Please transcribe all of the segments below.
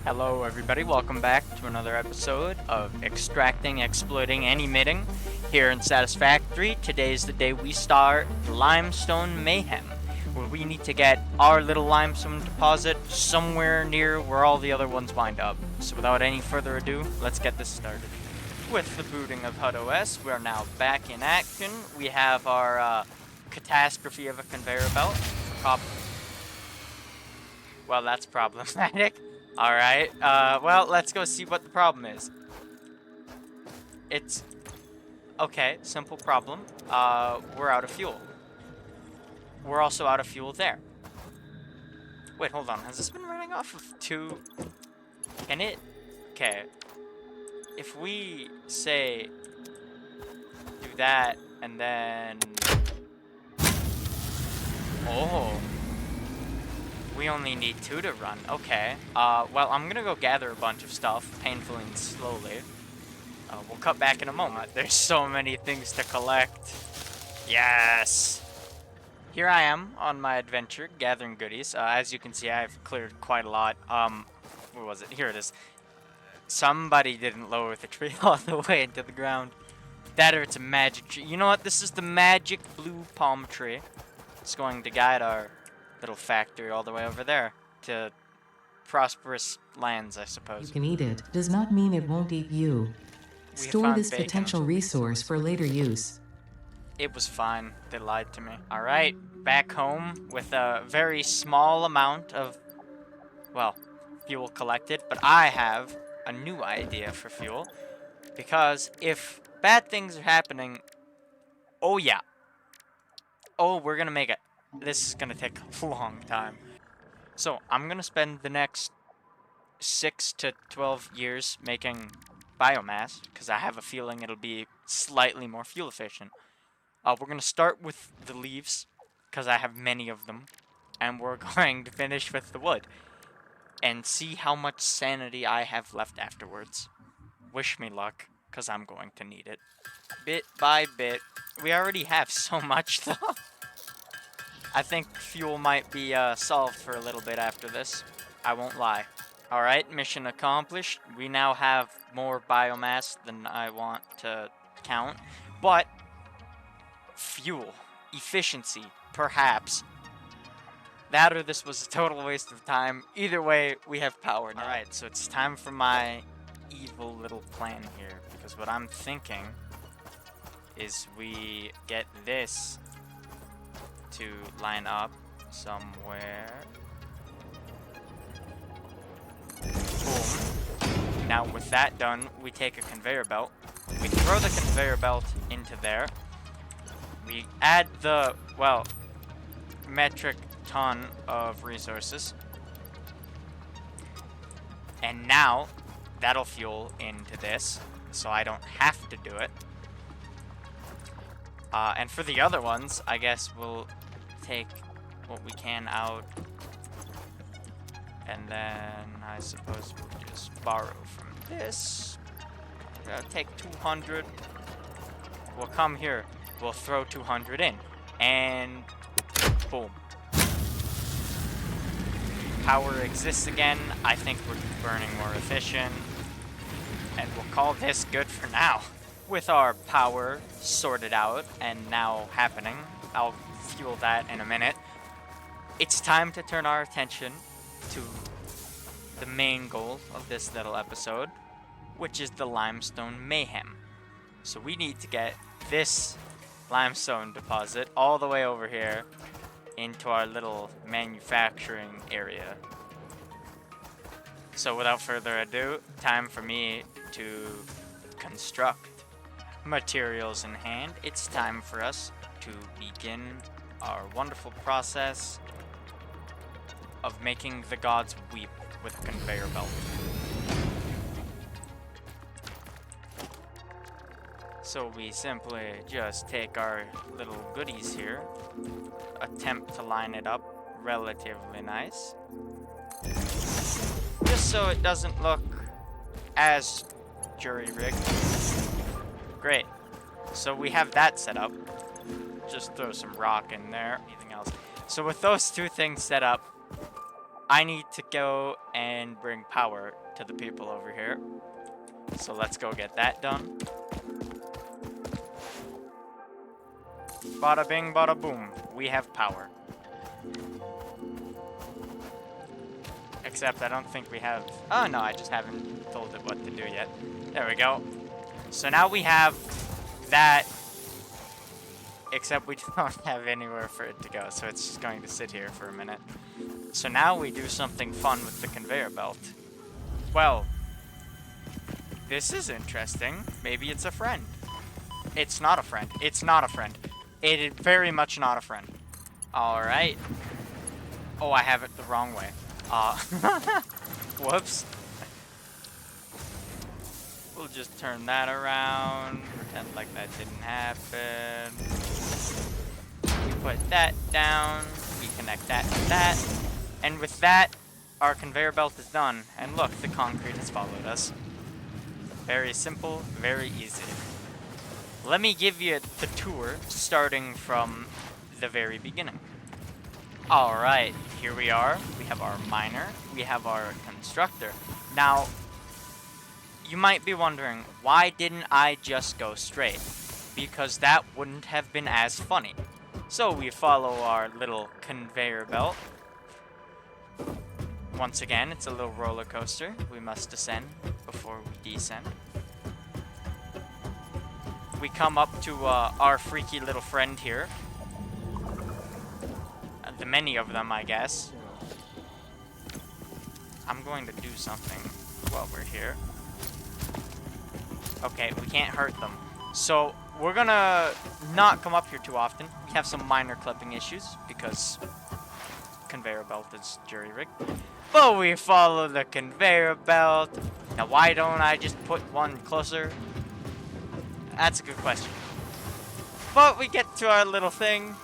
Hello everybody, welcome back to another episode of Extracting, Exploiting, and Emitting here in Satisfactory. Today is the day we start Limestone Mayhem, where we need to get our little limestone deposit somewhere near where all the other ones wind up. So without any further ado, let's get this started. With the booting of HUD OS, we are now back in action. We have our catastrophe of a conveyor belt. Well, that's problematic. Alright, well, let's go see what the problem is. It's... okay, simple problem. We're out of fuel. We're also out of fuel there. Wait, hold on. Has this been running off of two? Can it... okay. If we, say... do that, and then... oh... we only need 2 to run. Okay. Well, I'm gonna go gather a bunch of stuff, painfully and slowly. We'll cut back in a moment. There's so many things to collect. Yes! Here I am on my adventure, gathering goodies. As you can see, I've cleared quite a lot. Where was it? Here it is. Somebody didn't lower the tree all the way into the ground. That or it's a magic tree. You know what? This is the magic blue palm tree. It's going to guide our little factory all the way over there to prosperous lands, I suppose. You can eat it, does not mean it won't eat you. Store this bacon. potential resource for later use. It was fine. They lied to me. Alright, back home with a very small amount of, well, fuel collected, but I have a new idea for fuel. Because if bad things are happening, oh yeah. Oh, we're gonna make it. This is gonna take a long time. So, I'm gonna spend the next 6 to 12 years making biomass, because I have a feeling it'll be slightly more fuel efficient. We're gonna start with the leaves, because I have many of them, and we're going to finish with the wood, and see how much sanity I have left afterwards. Wish me luck, because I'm going to need it. Bit by bit. We already have so much, though. I think fuel might be solved for a little bit after this. I won't lie. Alright, mission accomplished. We now have more biomass than I want to count. But, fuel, efficiency, perhaps. That or this was a total waste of time. Either way, we have power now. Alright, so it's time for my evil little plan here. Because what I'm thinking is we get this to line up somewhere. Boom. Now with that done, we take a conveyor belt. We throw the conveyor belt into there. We add the, well, metric ton of resources. And now that'll fuel into this, so I don't have to do it. And for the other ones, I guess we'll take what we can out. And then I suppose we'll just borrow from this. Take 200. We'll come here. We'll throw 200 in. And boom. Power exists again. I think we're burning more efficient. And we'll call this good for now. With our power sorted out and now happening, I'll fuel that in a minute. It's time to turn our attention to the main goal of this little episode, which is the Limestone Mayhem. So we need to get this limestone deposit all the way over here into our little manufacturing area. So without further ado, time for me to construct. Materials in hand, it's time for us to begin our wonderful process of making the gods weep with a conveyor belt. So we simply just take our little goodies here, attempt to line it up relatively nice, just so it doesn't look as jury-rigged. Great. So we have that set up. Just throw some rock in there. Anything else? So with those two things set up, I need to go and bring power to the people over here. So let's go get that done. Bada bing, bada boom. We have power. Except I don't think we have... Oh, no, I just haven't told it what to do yet. There we go. So now we have that, except we don't have anywhere for it to go, so it's just going to sit here for a minute. So now we do something fun with the conveyor belt. Well, this is interesting. Maybe it's a friend. It's not a friend. It's not a friend. It is very much not a friend. Alright. Oh, I have it the wrong way. Whoops. We'll just turn that around. Pretend like that didn't happen. We put that down. We connect that to that. And with that, our conveyor belt is done. And look, the concrete has followed us. Very simple, very easy. Let me give you the tour, starting from the very beginning. Alright, here we are. We have our miner. We have our constructor. Now, you might be wondering, why didn't I just go straight? Because that wouldn't have been as funny. So we follow our little conveyor belt. Once again, it's a little roller coaster. We must ascend before we descend. We come up to our freaky little friend here. The many of them, I guess. I'm going to do something while we're here. Okay, we can't hurt them. So, we're gonna not come up here too often. We have some minor clipping issues because conveyor belt is jury-rigged. But we follow the conveyor belt. Now, why don't I just put one closer? That's a good question. But we get to our little thing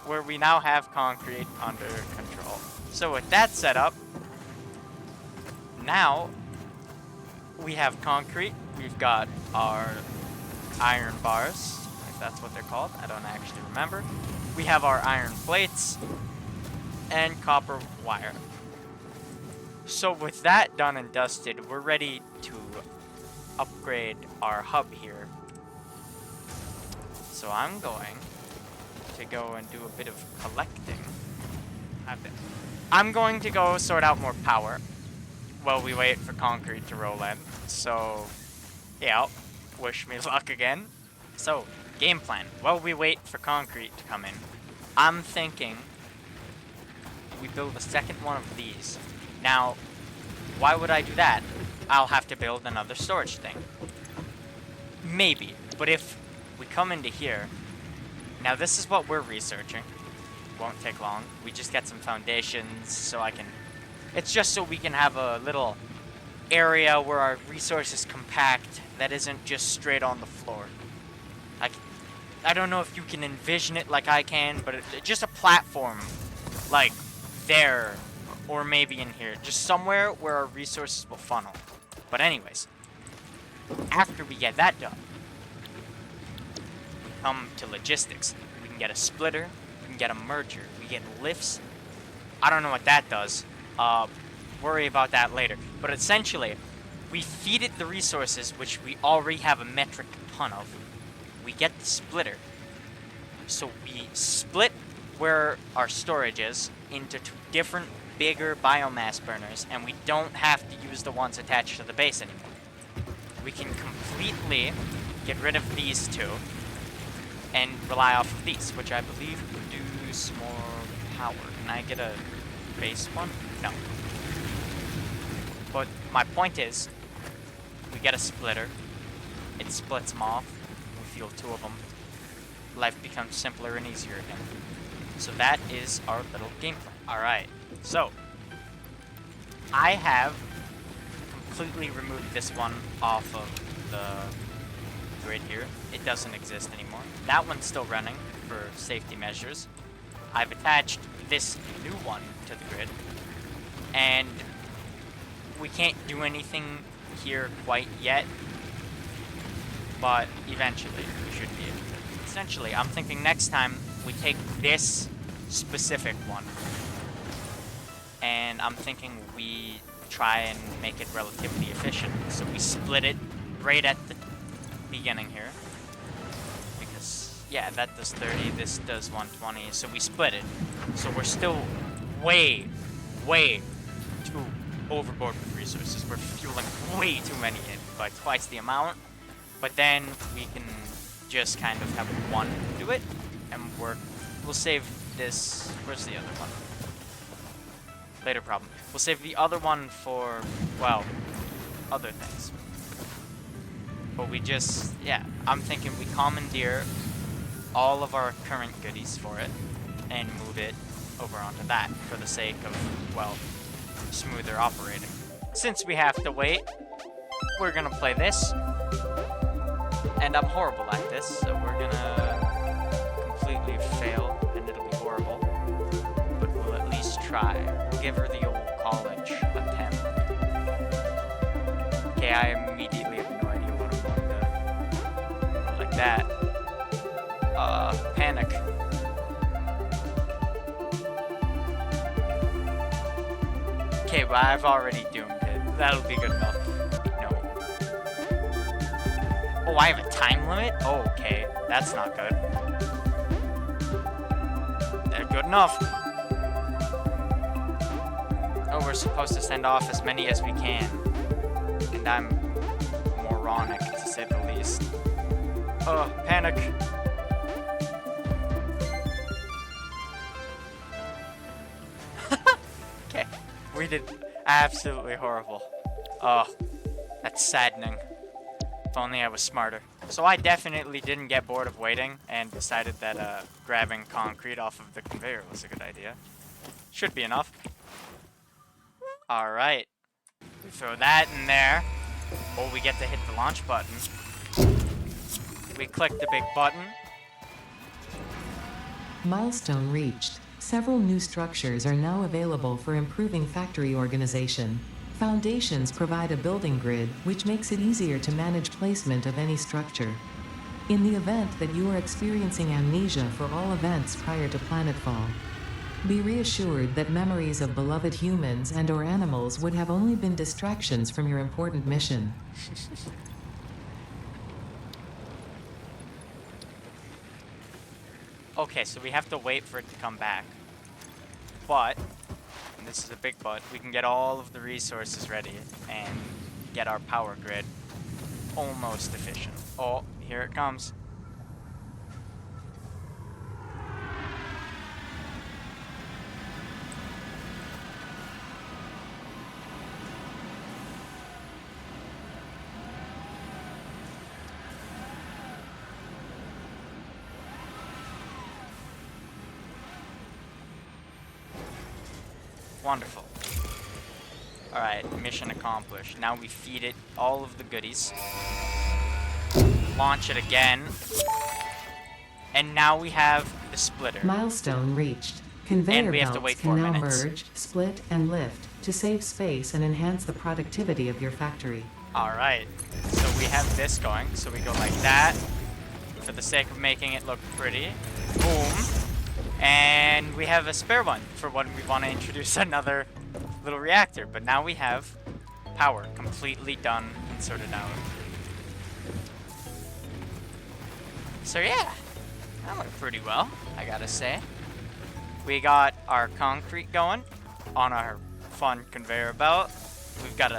where we now have concrete under control. So with that set up, now we have concrete. We've got our iron bars, if that's what they're called. I don't actually remember. We have our iron plates and copper wire. So with that done and dusted, we're ready to upgrade our hub here. So I'm going to go and do a bit of collecting. I'm going to go sort out more power while we wait for concrete to roll in. So, yeah, wish me luck again. So, game plan. While we wait for concrete to come in, I'm thinking we build a second one of these. Now, why would I do that? I'll have to build another storage thing. Maybe, but if we come into here, now this is what we're researching. Won't take long. We just get some foundations so I can... It's just so we can have a little area where our resources compact that isn't just straight on the floor. I don't know if you can envision it like I can, but just a platform like there, or maybe in here. Just somewhere where our resources will funnel. But anyways, after we get that done, we come to logistics. We can get a splitter, we can get a merger, we get lifts. I don't know what that does. Worry about that later. But essentially, we feed it the resources, which we already have a metric ton of. We get the splitter. So we split where our storage is into two different, bigger biomass burners, and we don't have to use the ones attached to the base anymore. We can completely get rid of these two and rely off of these, which I believe produce more power. Can I get a base one? No. But my point is, we get a splitter, it splits them off, we fuel two of them, life becomes simpler and easier again. So that is our little game plan. Alright, so I have completely removed this one off of the grid here. It doesn't exist anymore. That one's still running for safety measures. I've attached this new one to the grid, and we can't do anything here quite yet, but eventually we should be able to. Essentially, I'm thinking next time we take this specific one and I'm thinking we try and make it relatively efficient. So we split it right at the beginning here. Because, yeah, that does 30, this does 120, so we split it. So we're still way too overboard with resources. We're fueling way too many in, by twice the amount. But then we can just kind of have one do it, and we'll save this. Where's the other one? Later problem. We'll save the other one for, well, other things. But we just, yeah, I'm thinking we commandeer all of our current goodies for it and move it over onto that for the sake of, well, smoother operating. Since we have to wait, we're gonna play this. And I'm horrible at this, so we're gonna completely fail, and it'll be horrible. But we'll at least try. We'll give her the old college attempt. Okay, I immediately have no idea what I'm going to... Like that. Panic. Okay, well, I've already doomed it. That'll be good enough. Oh, I have a time limit? Oh, okay. That's not good. Good enough. Oh, we're supposed to send off as many as we can. And I'm moronic, to say the least. Oh, panic. Okay. We did absolutely horrible. Oh, that's saddening. If only I was smarter. So I definitely didn't get bored of waiting and decided that grabbing concrete off of the conveyor was a good idea. Should be enough. Alright. We throw that in there. Oh, we get to hit the launch button. We click the big button. Milestone reached. Several new structures are now available for improving factory organization. Foundations provide a building grid, which makes it easier to manage placement of any structure. In the event that you are experiencing amnesia for all events prior to planetfall, be reassured that memories of beloved humans and/or animals would have only been distractions from your important mission. Okay, so we have to wait for it to come back. But, and this is a big but, we can get all of the resources ready and get our power grid almost efficient. Oh, here it comes. Wonderful. Alright, mission accomplished. Now we feed it all of the goodies. Launch it again. And now we have the splitter. Milestone reached. Conveyor And we have to belts wait can 4 now minutes. merge, split, and lift to save space and enhance the productivity of your factory. Alright, so we have this going. So we go like that. For the sake of making it look pretty. Boom. And we have a spare one for when we want to introduce another little reactor. But now we have power completely done and sorted out. So yeah, that went pretty well, I gotta say. We got our concrete going on our fun conveyor belt. We've got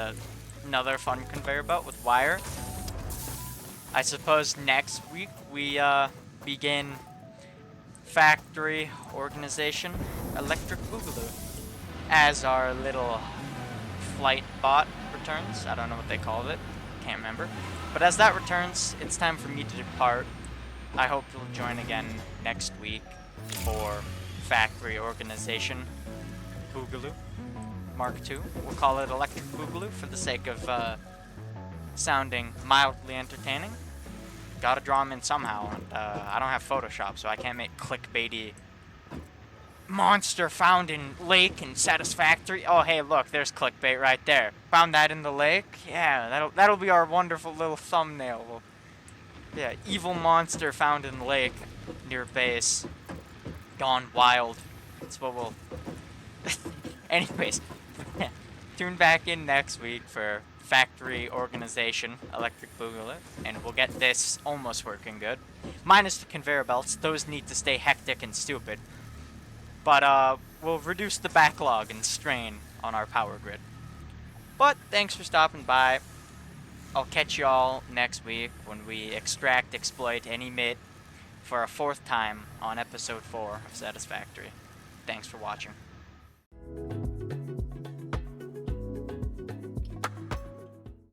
another fun conveyor belt with wire. I suppose next week we begin factory organization electric boogaloo as our little flight bot returns. I don't know what they called it, can't remember, but as that returns, it's time for me to depart. I hope you'll join again next week for factory organization boogaloo Mark II. We'll call it electric boogaloo for the sake of sounding mildly entertaining. Gotta draw them in somehow, and I don't have Photoshop, so I can't make clickbaity monster found in lake and Satisfactory. Oh, hey, look, there's clickbait right there. Found that in the lake? Yeah, that'll be our wonderful little thumbnail. Yeah, evil monster found in lake near base. Gone wild. That's what we'll... Anyways, tune back in next week for factory organization, electric boogaloo, and we'll get this almost working good. Minus the conveyor belts, those need to stay hectic and stupid. But we'll reduce the backlog and strain on our power grid. But thanks for stopping by. I'll catch y'all next week when we extract, exploit, and emit for a 4th time on episode 4 of Satisfactory. Thanks for watching.